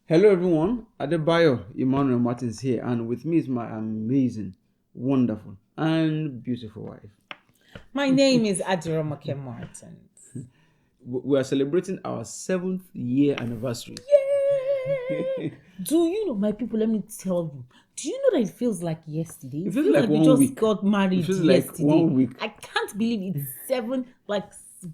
Hello everyone, Bayo Emmanuel Martins here, and with me is my amazing, wonderful, and beautiful wife. My name is Romoke Martin. We are celebrating our 7th year anniversary. Yay! Do you know, my people? Let me tell you. Do you know that it feels like yesterday? It feels like we 1 just week. got married It feels yesterday. like 1 week. I can't believe it's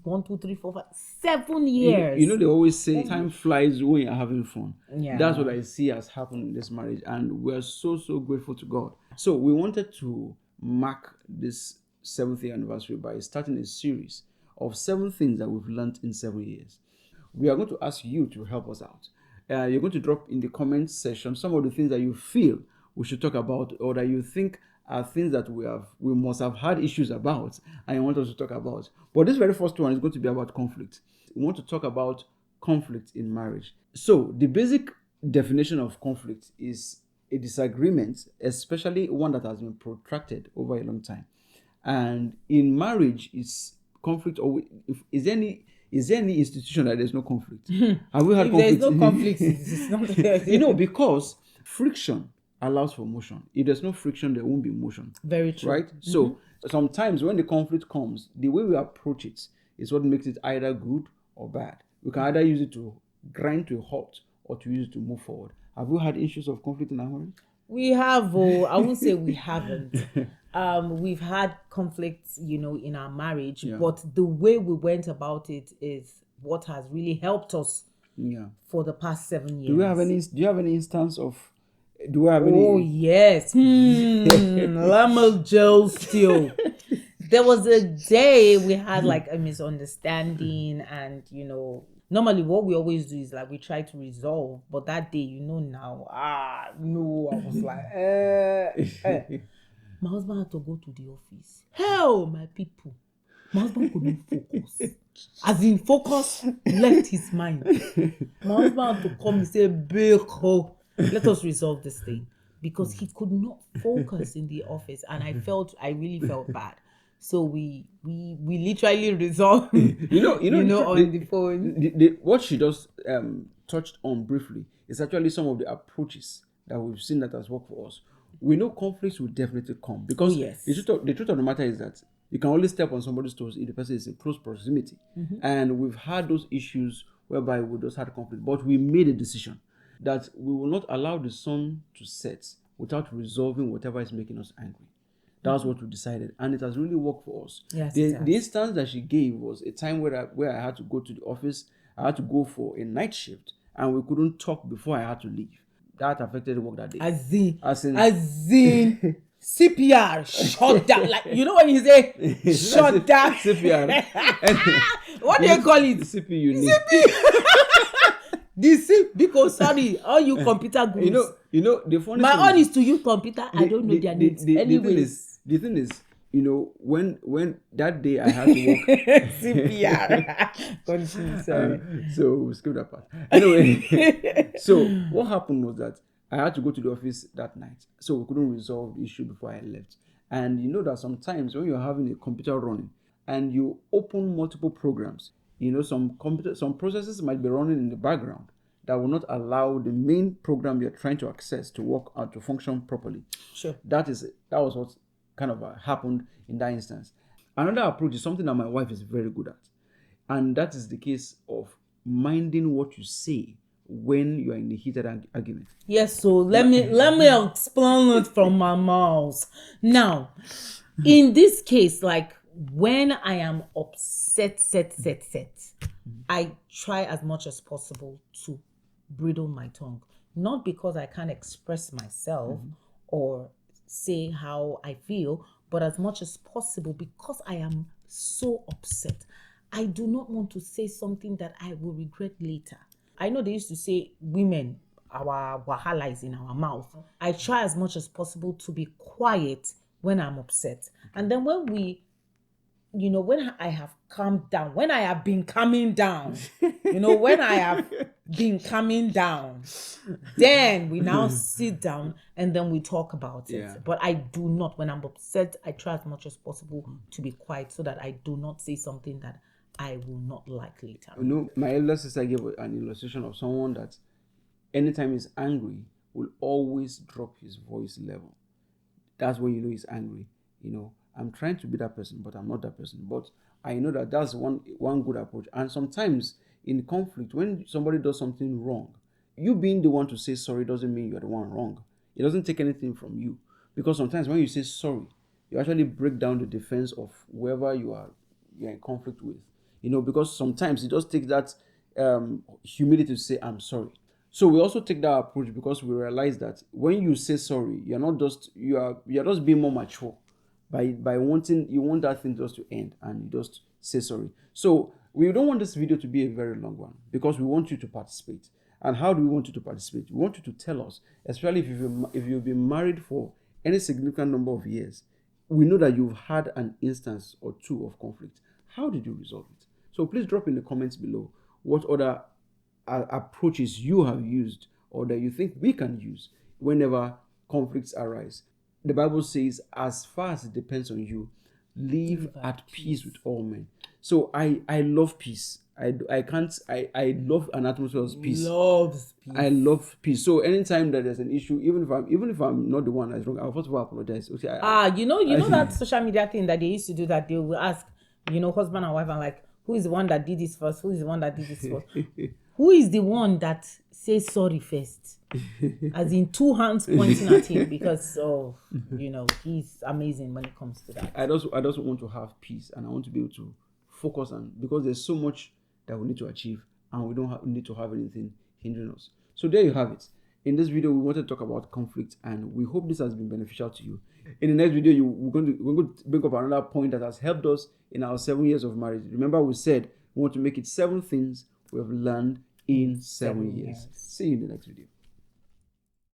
1, 2, 3, 4, 5, 7 years. You know they always say time flies when you're having fun. Yeah. That's what I see has happened in this marriage, and we're so grateful to God. So we wanted to mark this 7th year anniversary by starting a series of 7 things that we've learned in 7 years. We are going to ask you to help us out. You're going to drop in the comments section some of the things that you feel we should talk about, or that you think are things that we must have had issues about and you want us to talk about. But this very first one is going to be about conflict. We want to talk about conflict in marriage. So the basic definition of conflict is a disagreement, especially one that has been protracted over a long time. And in marriage, is conflict, or is there any institution that there's no conflict? Have we had If conflict? there's no conflict, it's not there. Because friction allows for motion. If there's no friction, there won't be motion. Very true. Right? So sometimes when the conflict comes, the way we approach it is what makes it either good or bad. We can either use it to grind to a halt or to use it to move forward. Have you had issues of conflict in our marriage? We have, I won't say we haven't. We've had conflicts, in our marriage, but the way we went about it is what has really helped us for the past 7 years. Do you have any instance of do we have any? Oh yes. Lamel gel still. There was a day we had like a misunderstanding, and normally what we always do is like we try to resolve, but that day, now, no, I was like, my husband had to go to the office. Hell, my people. My husband couldn't focus. As in focus left his mind. My husband had to come and say, Beko, let us resolve this thing. Because he could not focus in the office, and I really felt bad. So we literally resolved, on the phone. What she just touched on briefly is actually some of the approaches that we've seen that has worked for us. We know conflicts will definitely come because the truth of the matter is that you can only step on somebody's toes if the person is in close proximity. And we've had those issues whereby we just had conflict, but we made a decision that we will not allow the sun to set without resolving whatever is making us angry. That's what we decided, and it has really worked for us. Yes, the instance that she gave was a time where I had to go to the office. I had to go for a night shift, and we couldn't talk before I had to leave. That affected the work that day. As in CPR, shut down. Like, when you say shut down. CPR. What do you call it? The CPU you need. Because sorry, all you computer gurus. The funny my thing own is to use computer. I don't know their names. Anyways. The thing is, when that day I had to work CPR. Continue, sorry. So we'll skip that part. Anyway, so what happened was that I had to go to the office that night, so we couldn't resolve the issue before I left. And you know that sometimes when you're having a computer running and you open multiple programs, some processes might be running in the background that will not allow the main program you're trying to access to work out to function properly. Sure. That was what kind of happened in that instance. Another approach is something that my wife is very good at, and that is the case of minding what you say when you are in a heated argument. Yes, so let me explain it from my mouth. Now, in this case, like when I am upset, I try as much as possible to bridle my tongue. Not because I can't express myself or say how I feel, but as much as possible because I am so upset. I do not want to say something that I will regret later. I know they used to say women, our wahala is in our mouth. I try as much as possible to be quiet when I'm upset. And then when when I have calmed down, when I have been calming down, then we now sit down and then we talk about it. But I do not, when I'm upset, I try as much as possible to be quiet so that I do not say something that I will not like later. My elder sister gave an illustration of someone that anytime he's angry, will always drop his voice level. That's when you know he's angry. I'm trying to be that person, but I'm not that person. But I know that that's one good approach. And sometimes in conflict, when somebody does something wrong, you being the one to say sorry doesn't mean you're the one wrong. It doesn't take anything from you, because sometimes when you say sorry, you actually break down the defense of whoever you're in conflict with. Because sometimes it just takes that humility to say I'm sorry. So we also take that approach because we realize that when you say sorry, you're just being more mature by wanting, you want that thing just to end, and you just say sorry. So we don't want this video to be a very long one, because we want you to participate. And how do we want you to participate? We want you to tell us, especially if you've been married for any significant number of years. We know that you've had an instance or two of conflict. How did you resolve it? So please drop in the comments below what other approaches you have used, or that you think we can use whenever conflicts arise. The Bible says, as far as it depends on you, live at peace with all men. So I love peace. I love an atmosphere of peace. Loves peace. I love peace. So anytime that there's an issue, even if I'm not the one that's wrong, I'll first of all apologize. Okay, you know that social media thing that they used to do, that they will ask, husband and wife, and like, who is the one that did this first? Who is the one that did this first? Who is the one that says sorry first? As in, two hands pointing at him, because he's amazing when it comes to that. I just want to have peace, and I want to be able to focus on, because there's so much that we need to achieve, and we don't need to have anything hindering us. So there you have it. In this video, we want to talk about conflict, and we hope this has been beneficial to you. In the next video, we're going to bring up another point that has helped us in our 7 years of marriage. Remember, we said we want to make it 7 things we have learned in 7 years. See you in the next video.